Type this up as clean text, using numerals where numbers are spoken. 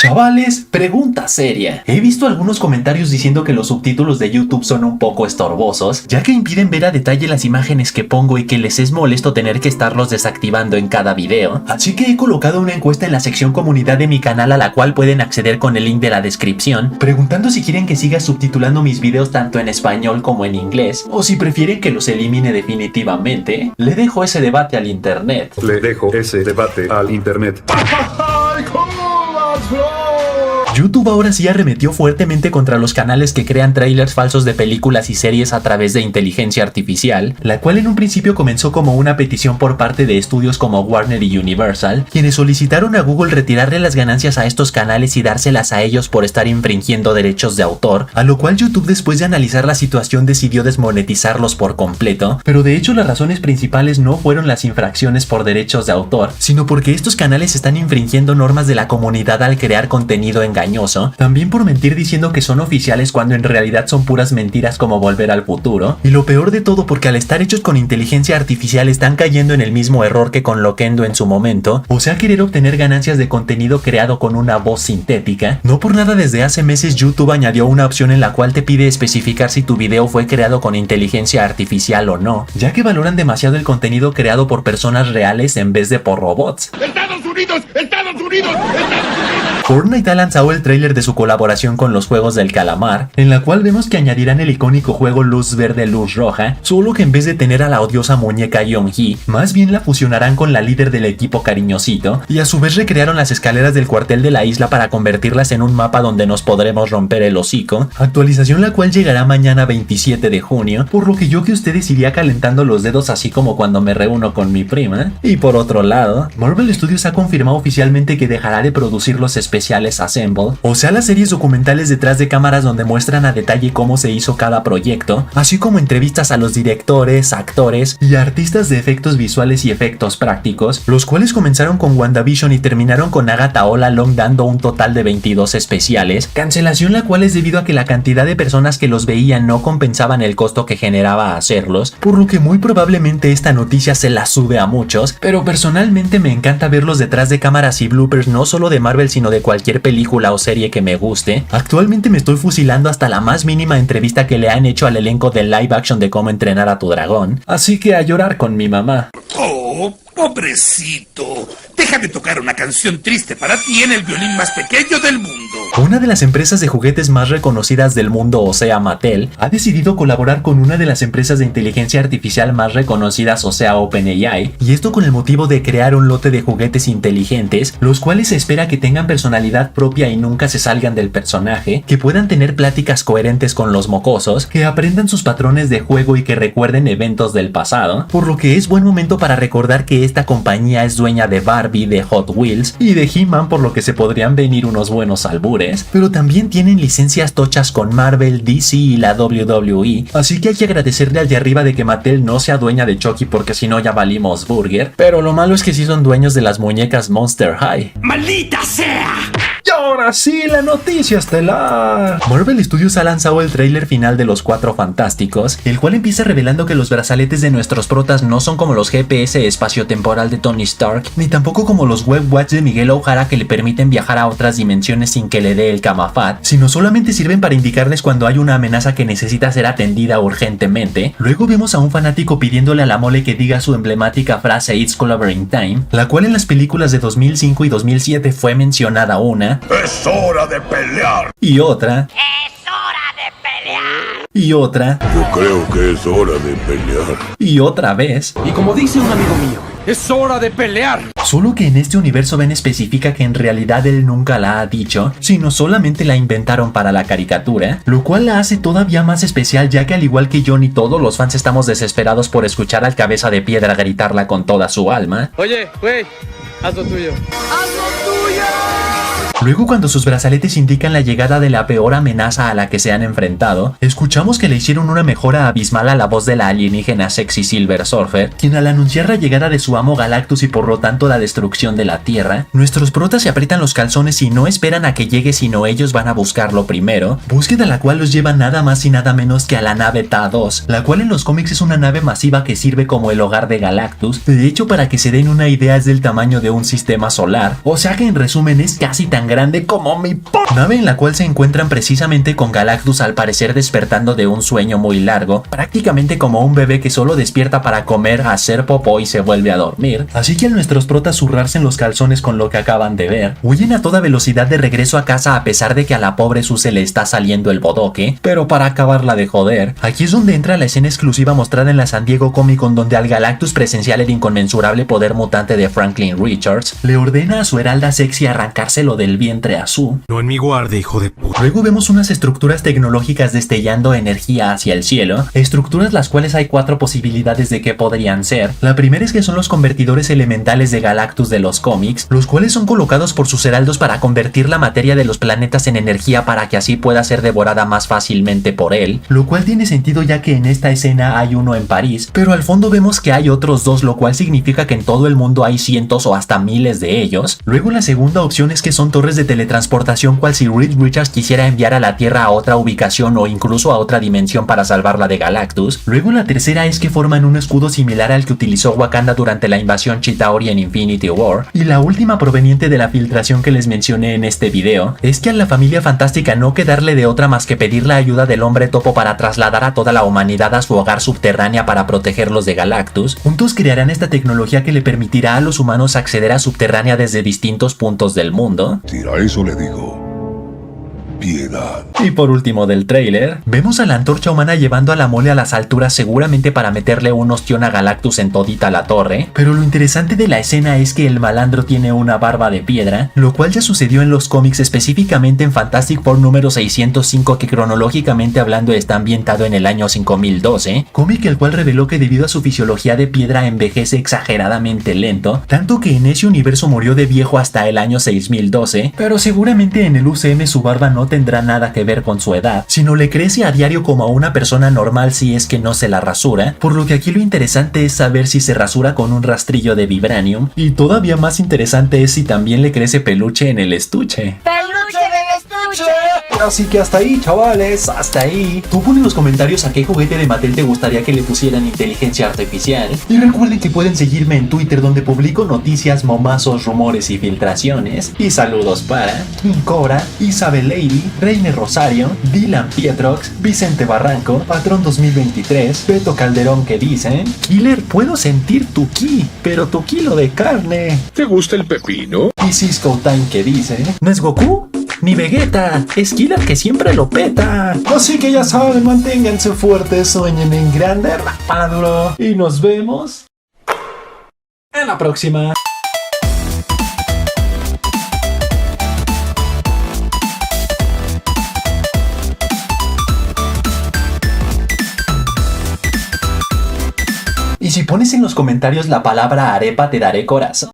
Chavales, pregunta seria. He visto algunos comentarios diciendo que los subtítulos de YouTube son un poco estorbosos, ya que impiden ver a detalle las imágenes que pongo y que les es molesto tener que estarlos desactivando en cada video. Así que he colocado una encuesta en la sección comunidad de mi canal, a la cual pueden acceder con el link de la descripción, preguntando si quieren que siga subtitulando mis videos tanto en español como en inglés, o si prefieren que los elimine definitivamente. Le dejo ese debate al internet. YouTube ahora sí arremetió fuertemente contra los canales que crean trailers falsos de películas y series a través de inteligencia artificial, la cual en un principio comenzó como una petición por parte de estudios como Warner y Universal, quienes solicitaron a Google retirarle las ganancias a estos canales y dárselas a ellos por estar infringiendo derechos de autor, a lo cual YouTube, después de analizar la situación, decidió desmonetizarlos por completo. Pero de hecho las razones principales no fueron las infracciones por derechos de autor, sino porque estos canales están infringiendo normas de la comunidad al crear contenido engañoso, también por mentir diciendo que son oficiales cuando en realidad son puras mentiras como Volver al Futuro, y lo peor de todo porque al estar hechos con inteligencia artificial están cayendo en el mismo error que con Loquendo en su momento, o sea, querer obtener ganancias de contenido creado con una voz sintética. No por nada desde hace meses YouTube añadió una opción en la cual te pide especificar si tu video fue creado con inteligencia artificial o no, ya que valoran demasiado el contenido creado por personas reales en vez de por robots. ¡Estados Unidos! ¡Estados Unidos! Fortnite ha lanzado el tráiler de su colaboración con los Juegos del Calamar, en la cual vemos que añadirán el icónico juego Luz Verde, Luz Roja, solo que en vez de tener a la odiosa muñeca Yeon-hee, más bien la fusionarán con la líder del equipo Cariñosito, y a su vez recrearon las escaleras del cuartel de la isla para convertirlas en un mapa donde nos podremos romper el hocico, actualización la cual llegará mañana 27 de junio, por lo que yo que ustedes iría calentando los dedos así como cuando me reúno con mi prima. Y por otro lado, Marvel Studios ha confirmado oficialmente que dejará de producir los especiales Assemble, o sea, las series documentales detrás de cámaras donde muestran a detalle cómo se hizo cada proyecto, así como entrevistas a los directores, actores y artistas de efectos visuales y efectos prácticos, los cuales comenzaron con WandaVision y terminaron con Agatha All Along, dando un total de 22 especiales, cancelación la cual es debido a que la cantidad de personas que los veían no compensaban el costo que generaba hacerlos, por lo que muy probablemente esta noticia se la sube a muchos, pero personalmente me encanta verlos detrás de cámaras y bloopers no solo de Marvel sino de cualquier película o serie que me guste. Actualmente me estoy fusilando hasta la más mínima entrevista que le han hecho al elenco de live action de Cómo entrenar a tu dragón, así que a llorar con mi mamá. ¡Oh, pobrecito! Déjame tocar una canción triste para ti en el violín más pequeño del mundo. Una de las empresas de juguetes más reconocidas del mundo, o sea Mattel, ha decidido colaborar con una de las empresas de inteligencia artificial más reconocidas, o sea OpenAI, y esto con el motivo de crear un lote de juguetes inteligentes, los cuales se espera que tengan personalidad propia y nunca se salgan del personaje, que puedan tener pláticas coherentes con los mocosos, que aprendan sus patrones de juego y que recuerden eventos del pasado, por lo que es buen momento para recordar que esta compañía es dueña de Barbie, de Hot Wheels y de He-Man, por lo que se podrían venir unos buenos albures, pero también tienen licencias tochas con Marvel, DC y la WWE, así que hay que agradecerle al de arriba de que Mattel no sea dueña de Chucky, porque si no ya valimos burger, pero lo malo es que sí son dueños de las muñecas Monster High. ¡Maldita sea! Y ahora sí, la noticia estelar. Marvel Studios ha lanzado el tráiler final de Los Cuatro Fantásticos, el cual empieza revelando que los brazaletes de nuestros protas no son como los GPS espaciotemporal de Tony Stark, ni tampoco como los Web Watch de Miguel O'Hara que le permiten viajar a otras dimensiones sin que le dé el camafat, sino solamente sirven para indicarles cuando hay una amenaza que necesita ser atendida urgentemente. Luego vemos a un fanático pidiéndole a la mole que diga su emblemática frase It's Clobbering Time, la cual en las películas de 2005 y 2007 fue mencionada una, ¡es hora de pelear! Y otra, ¡es hora de pelear! Y otra, yo creo que es hora de pelear. Y otra vez. Y como dice un amigo mío, es hora de pelear. Solo que en este universo Ben especifica que en realidad él nunca la ha dicho, sino solamente la inventaron para la caricatura, lo cual la hace todavía más especial, ya que al igual que John y todos los fans estamos desesperados por escuchar al Cabeza de Piedra gritarla con toda su alma. Oye, güey, haz lo tuyo. ¡Haz lo tuyo! Luego, cuando sus brazaletes indican la llegada de la peor amenaza a la que se han enfrentado, escuchamos que le hicieron una mejora abismal a la voz de la alienígena sexy Silver Surfer, quien al anunciar la llegada de su amo Galactus y por lo tanto la destrucción de la Tierra, nuestros protas se aprietan los calzones y no esperan a que llegue, sino ellos van a buscarlo primero, búsqueda la cual los lleva nada más y nada menos que a la nave TA-2, la cual en los cómics es una nave masiva que sirve como el hogar de Galactus. De hecho, para que se den una idea, es del tamaño de un sistema solar, o sea que en resumen es casi tan grande grande como mi nave, en la cual se encuentran precisamente con Galactus al parecer despertando de un sueño muy largo, prácticamente como un bebé que solo despierta para comer, hacer popó y se vuelve a dormir. Así que al nuestros protas zurrarse en los calzones con lo que acaban de ver, huyen a toda velocidad de regreso a casa a pesar de que a la pobre Sue se le está saliendo el bodoque, pero para acabarla de joder, aquí es donde entra la escena exclusiva mostrada en la San Diego Comic Con, donde al Galactus presenciar el inconmensurable poder mutante de Franklin Richards, le ordena a su heralda sexy arrancárselo del vientre a Sue. No en mi guardia, hijo de puta. Luego vemos unas estructuras tecnológicas destellando energía hacia el cielo, estructuras las cuales hay 4 posibilidades de que podrían ser. La primera es que son los convertidores elementales de Galactus de los cómics, los cuales son colocados por sus heraldos para convertir la materia de los planetas en energía para que así pueda ser devorada más fácilmente por él, lo cual tiene sentido ya que en esta escena hay uno en París, pero al fondo vemos que hay otros 2, lo cual significa que en todo el mundo hay cientos o hasta miles de ellos. Luego la segunda opción es que son torres de teletransportación, cual si Reed Richards quisiera enviar a la Tierra a otra ubicación o incluso a otra dimensión para salvarla de Galactus. Luego la tercera es que forman un escudo similar al que utilizó Wakanda durante la invasión Chitauri en Infinity War. Y la última, proveniente de la filtración que les mencioné en este video, es que a la familia fantástica no quedarle de otra más que pedir la ayuda del hombre topo para trasladar a toda la humanidad a su hogar subterránea para protegerlos de Galactus. Juntos crearán esta tecnología que le permitirá a los humanos acceder a subterránea desde distintos puntos del mundo. Tira eso, le digo. Piedad. Y por último del tráiler, vemos a la antorcha humana llevando a la mole a las alturas, seguramente para meterle un ostión a Galactus en todita la torre, pero lo interesante de la escena es que el malandro tiene una barba de piedra, lo cual ya sucedió en los cómics, específicamente en Fantastic Four número 605, que cronológicamente hablando está ambientado en el año 5012, cómic el cual reveló que debido a su fisiología de piedra envejece exageradamente lento, tanto que en ese universo murió de viejo hasta el año 6012, pero seguramente en el UCM su barba no tendrá nada que ver con su edad, sino le crece a diario como a una persona normal si es que no se la rasura, por lo que aquí lo interesante es saber si se rasura con un rastrillo de vibranium, y todavía más interesante es si también le crece peluche en el estuche. ¡Peluche del estuche! Así que hasta ahí, chavales, hasta ahí. Tú pon en los comentarios a qué juguete de Mattel te gustaría que le pusieran inteligencia artificial. Y recuerden que pueden seguirme en Twitter, donde publico noticias, momazos, rumores y filtraciones. Y saludos para King Cobra, Isabel Lady, Reine Rosario, Dylan Pietrox, Vicente Barranco, Patrón 2023, Beto Calderón, que dicen: Killer, puedo sentir tu ki, pero tu kilo de carne. ¿Te gusta el pepino? Y Cisco Time, que dice: ¿no es Goku? Ni Vegeta, es Killer que siempre lo peta. Así que ya saben, manténganse fuertes, sueñen en grande, rapaduro. Y nos vemos en la próxima. Y si pones en los comentarios la palabra arepa, te daré corazón.